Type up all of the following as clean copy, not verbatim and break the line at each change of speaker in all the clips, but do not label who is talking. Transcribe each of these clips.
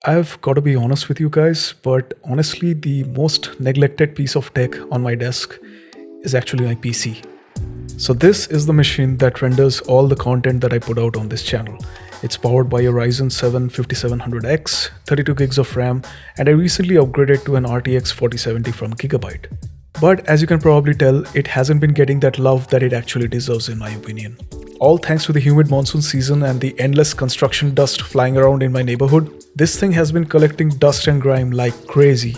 I've got to be honest with you guys, but honestly, the most neglected piece of tech on my desk is actually my PC. So this is the machine that renders all the content that I put out on this channel. It's powered by a Ryzen 7 5700X, 32 gigs of RAM, and I recently upgraded to an RTX 4070 from Gigabyte. But as you can probably tell, it hasn't been getting that love that it actually deserves in my opinion. All thanks to the humid monsoon season and the endless construction dust flying around in my neighborhood, this thing has been collecting dust and grime like crazy.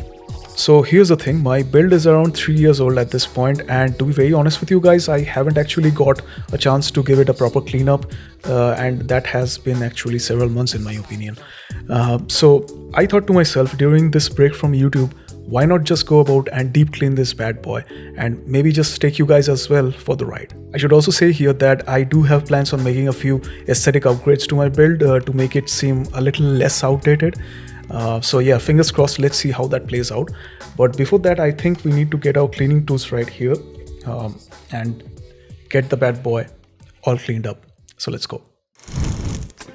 So here's the thing, my build is around 3 years old at this point, and to be very honest with you guys, I haven't actually got a chance to give it a proper cleanup, and that has been actually several months in my opinion. So I thought to myself during this break from YouTube, why not just go about and deep clean this bad boy and maybe just take you guys as well for the ride. I should also say here that I do have plans on making a few aesthetic upgrades to my build to make it seem a little less outdated. So yeah, fingers crossed, let's see how that plays out. But before that, I think we need to get our cleaning tools right here and get the bad boy all cleaned up. So let's go.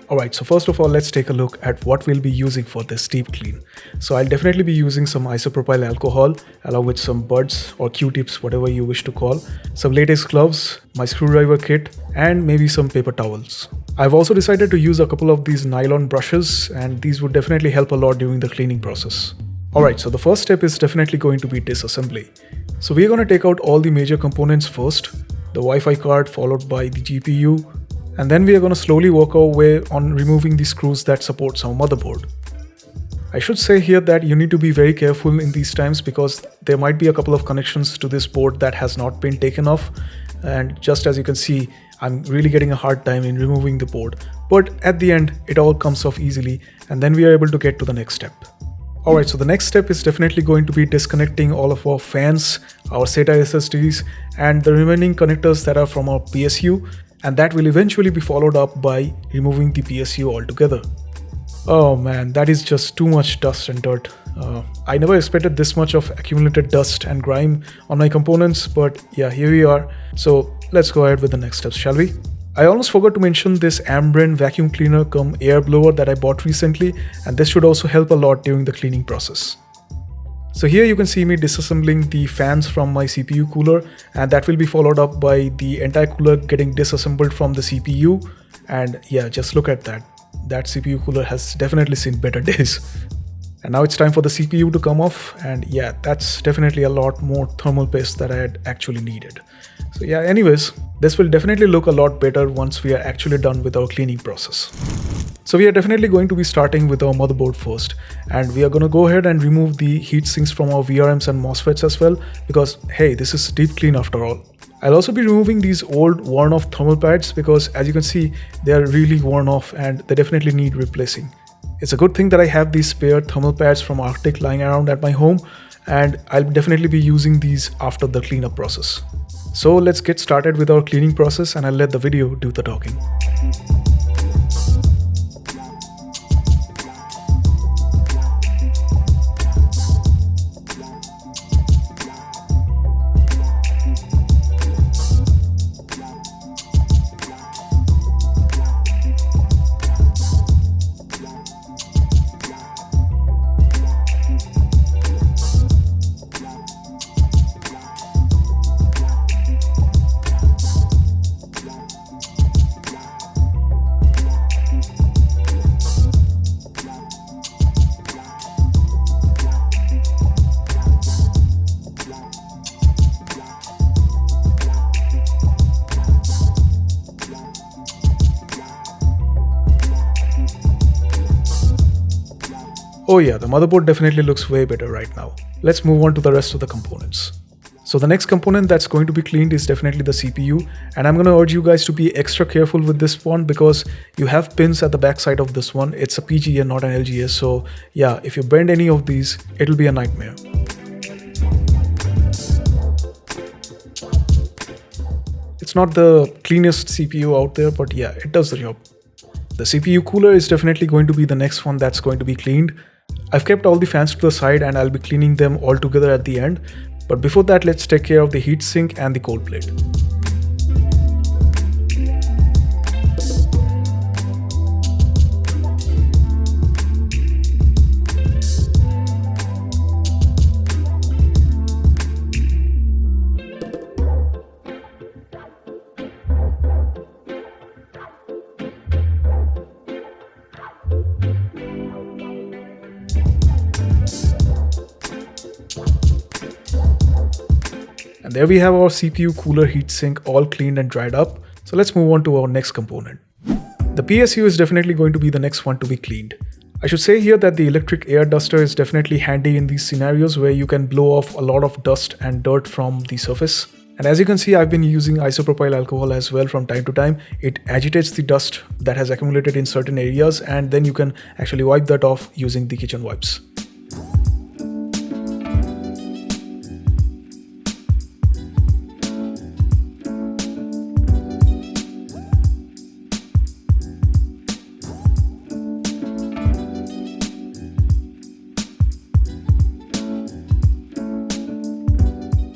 Alright, so first of all, let's take a look at what we'll be using for this deep clean. So I'll definitely be using some isopropyl alcohol along with some buds or Q-tips, whatever you wish to call, some latex gloves, my screwdriver kit, and maybe some paper towels. I've also decided to use a couple of these nylon brushes, and these would definitely help a lot during the cleaning process. Alright, so the first step is definitely going to be disassembly. So we're going to take out all the major components first, the Wi-Fi card followed by the GPU, and then we are going to slowly work our way on removing the screws that supports our motherboard. I should say here that you need to be very careful in these times because there might be a couple of connections to this board that has not been taken off, and just as you can see, I'm really getting a hard time in removing the board. But at the end, it all comes off easily, and then we are able to get to the next step. Alright, so the next step is definitely going to be disconnecting all of our fans, our SATA SSDs, and the remaining connectors that are from our PSU, and that will eventually be followed up by removing the PSU altogether. Oh man, that is just too much dust and dirt. I never expected this much of accumulated dust and grime on my components, but yeah, here we are. So let's go ahead with the next steps, shall we? I almost forgot to mention this Ambren vacuum cleaner cum air blower that I bought recently, and this should also help a lot during the cleaning process. So here you can see me disassembling the fans from my CPU cooler, and that will be followed up by the entire cooler getting disassembled from the CPU. And yeah, just look at that. That CPU cooler has definitely seen better days. And now it's time for the CPU to come off, and yeah, that's definitely a lot more thermal paste that I had actually needed. So yeah, anyways, this will definitely look a lot better once we are actually done with our cleaning process. So we are definitely going to be starting with our motherboard first, and we are going to go ahead and remove the heat sinks from our VRMs and MOSFETs as well, because hey, this is deep clean after all. I'll also be removing these old worn off thermal pads because as you can see, they are really worn off and they definitely need replacing. It's a good thing that I have these spare thermal pads from Arctic lying around at my home, and I'll definitely be using these after the cleanup process. So let's get started with our cleaning process, and I'll let the video do the talking. Oh yeah, the motherboard definitely looks way better right now. Let's move on to the rest of the components. So the next component that's going to be cleaned is definitely the CPU, and I'm going to urge you guys to be extra careful with this one because you have pins at the back side of this one. It's a PGA, not an LGA, so yeah, if you bend any of these, it'll be a nightmare. It's not the cleanest CPU out there, but yeah, it does the job. The CPU cooler is definitely going to be the next one that's going to be cleaned. I've kept all the fans to the side and I'll be cleaning them all together at the end. But before that, let's take care of the heatsink and the cold plate. And there we have our CPU cooler heatsink all cleaned and dried up. So let's move on to our next component. The PSU is definitely going to be the next one to be cleaned. I should say here that the electric air duster is definitely handy in these scenarios where you can blow off a lot of dust and dirt from the surface. And as you can see, I've been using isopropyl alcohol as well from time to time. It agitates the dust that has accumulated in certain areas, and then you can actually wipe that off using the kitchen wipes.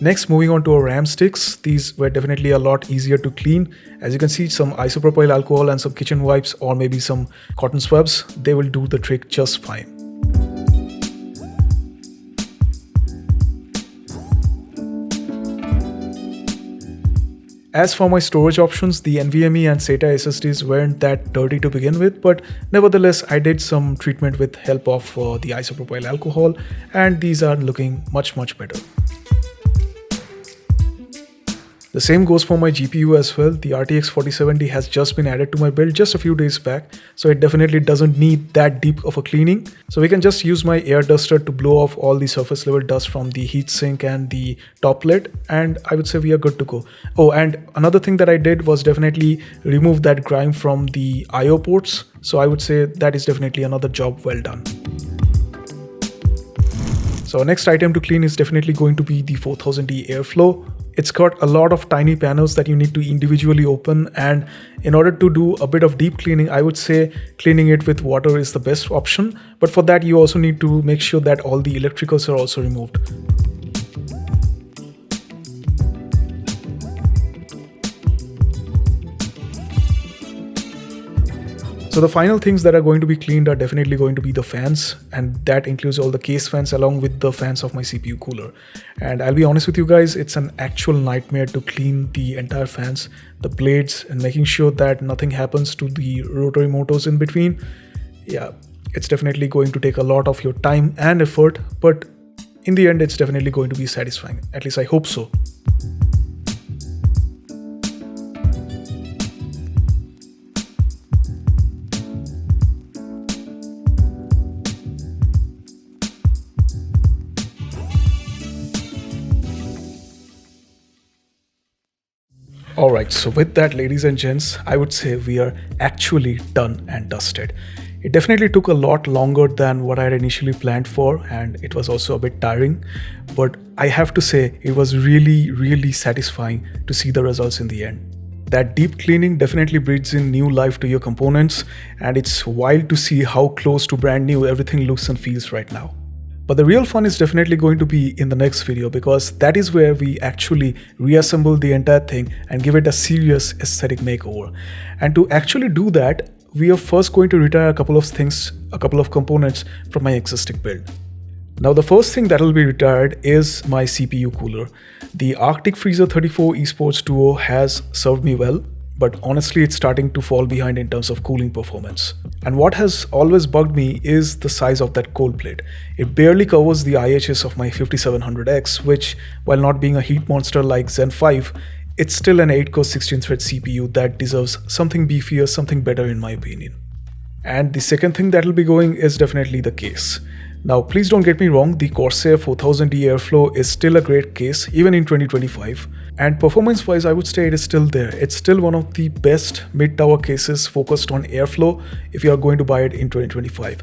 Next, moving on to our RAM sticks. These were definitely a lot easier to clean. As you can see, some isopropyl alcohol and some kitchen wipes or maybe some cotton swabs, they will do the trick just fine. As for my storage options, the NVMe and SATA SSDs weren't that dirty to begin with, but nevertheless, I did some treatment with help of the isopropyl alcohol, and these are looking much better. The same goes for my GPU as well. The RTX 4070 has just been added to my build just a few days back, so it definitely doesn't need that deep of a cleaning. So we can just use my air duster to blow off all the surface level dust from the heatsink and the top lid, and I would say we are good to go. Oh, and another thing that I did was definitely remove that grime from the IO ports. So I would say that is definitely another job well done. So our next item to clean is definitely going to be the 4000D airflow. It's got a lot of tiny panels that you need to individually open, and in order to do a bit of deep cleaning, I would say cleaning it with water is the best option. But for that, you also need to make sure that all the electricals are also removed. So the final things that are going to be cleaned are definitely going to be the fans, and that includes all the case fans along with the fans of my CPU cooler. And I'll be honest with you guys, it's an actual nightmare to clean the entire fans, the blades, and making sure that nothing happens to the rotary motors in between. Yeah, it's definitely going to take a lot of your time and effort, but in the end, it's definitely going to be satisfying. At least I hope so. Alright, so with that, ladies and gents, I would say we are actually done and dusted. It definitely took a lot longer than what I had initially planned for, and it was also a bit tiring, but I have to say it was really satisfying to see the results in the end. That deep cleaning definitely breathes in new life to your components, and it's wild to see how close to brand new everything looks and feels right now. But the real fun is definitely going to be in the next video, because that is where we actually reassemble the entire thing and give it a serious aesthetic makeover. And to actually do that, we are first going to retire a couple of components from my existing build. Now the first thing that will be retired is my CPU cooler. The Arctic Freezer 34 Esports Duo has served me well, but honestly it's starting to fall behind in terms of cooling performance. And what has always bugged me is the size of that cold plate. It barely covers the IHS of my 5700X, which, while not being a heat monster like Zen 5, it's still an 8-core 16-thread CPU that deserves something beefier, something better in my opinion. And the second thing that will be going is definitely the case. Now please don't get me wrong, the Corsair 4000D Airflow is still a great case even in 2025, and performance wise I would say it is still there. It's still one of the best mid-tower cases focused on airflow if you are going to buy it in 2025.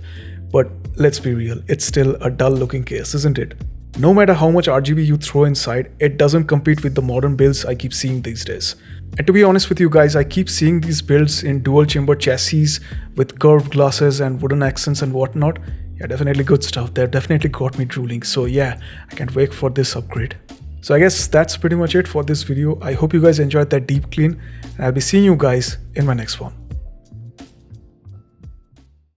But let's be real, it's still a dull looking case, isn't it? No matter how much RGB you throw inside, it doesn't compete with the modern builds I keep seeing these days. And to be honest with you guys, I keep seeing these builds in dual chamber chassis with curved glasses and wooden accents and whatnot. Yeah, definitely good stuff. That definitely got me drooling. So yeah, I can't wait for this upgrade. So I guess that's pretty much it for this video. I hope you guys enjoyed that deep clean, and I'll be seeing you guys in my next one.